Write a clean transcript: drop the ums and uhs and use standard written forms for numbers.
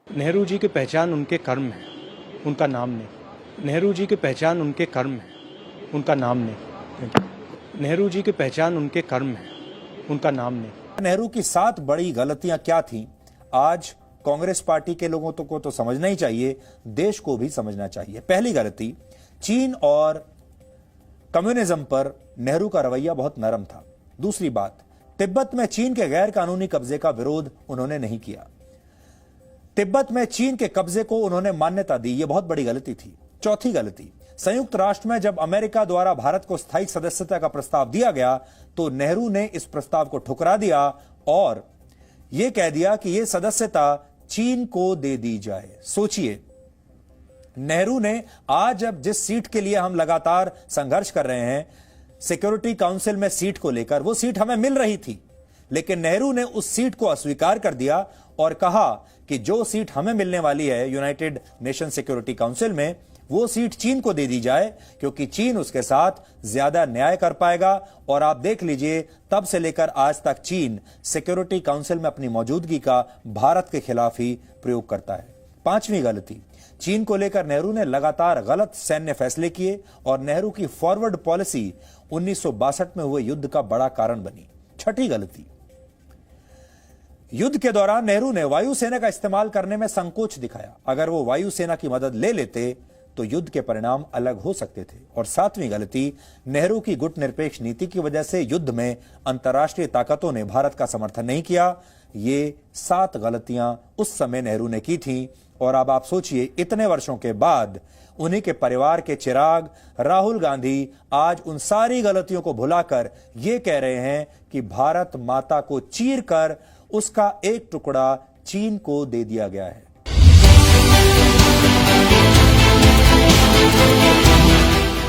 नेहरू जी की पहचान उनके कर्म है, उनका नाम नहीं। नेहरू जी की पहचान उनके कर्म है, उनका नाम नहीं। नेहरू जी की पहचान उनके कर्म है, उनका नाम नहीं। नेहरू की 7 बड़ी गलतियां क्या थीं, आज कांग्रेस पार्टी के लोगों को तो समझना ही चाहिए, देश को भी समझना चाहिए। पहली गलती, चीन और कम्युनिज्म पर नेहरू का रवैया बहुत नरम था। दूसरी बात, तिब्बत में चीन के गैर कानूनी कब्जे का विरोध उन्होंने नहीं किया। तिब्बत में चीन के कब्जे को उन्होंने मान्यता दी, यह बहुत बड़ी गलती थी। चौथी गलती, संयुक्त राष्ट्र में जब अमेरिका द्वारा भारत को स्थायी सदस्यता का प्रस्ताव दिया गया तो नेहरू ने इस प्रस्ताव को ठुकरा दिया और यह कह दिया कि यह सदस्यता चीन को दे दी जाए। सोचिए, नेहरू ने आज अब जिस सीट के लिए हम लगातार संघर्ष कर रहे हैं, सिक्योरिटी काउंसिल में सीट को लेकर, वो सीट हमें मिल रही थी, लेकिन नेहरू ने उस सीट को अस्वीकार कर दिया और कहा कि जो सीट हमें मिलने वाली है यूनाइटेड नेशन सिक्योरिटी काउंसिल में, वो सीट चीन को दे दी जाए, क्योंकि चीन उसके साथ ज्यादा न्याय कर पाएगा। और आप देख लीजिए, तब से लेकर आज तक चीन सिक्योरिटी काउंसिल में अपनी मौजूदगी का भारत के खिलाफ ही प्रयोग करता है। पांचवी गलती, चीन को लेकर नेहरू ने लगातार गलत सैन्य फैसले किए और नेहरू की फॉरवर्ड पॉलिसी 1962 में हुए युद्ध का बड़ा कारण बनी। छठी गलती, युद्ध के दौरान नेहरू ने वायुसेना का इस्तेमाल करने में संकोच दिखाया। अगर वो वायुसेना की मदद ले लेते तो युद्ध के परिणाम अलग हो सकते थे। और सातवीं गलती, नेहरू की गुटनिरपेक्ष नीति की वजह से युद्ध में अंतर्राष्ट्रीय ताकतों ने भारत का समर्थन नहीं किया। ये 7 गलतियां उस समय नेहरू ने की थीं और अब आप सोचिए, इतने वर्षों के बाद उन्हीं के परिवार के चिराग राहुल गांधी आज उन सारी गलतियों को भुलाकर ये कह रहे हैं कि भारत माता को चीरकर उसका एक टुकड़ा चीन को दे दिया गया है।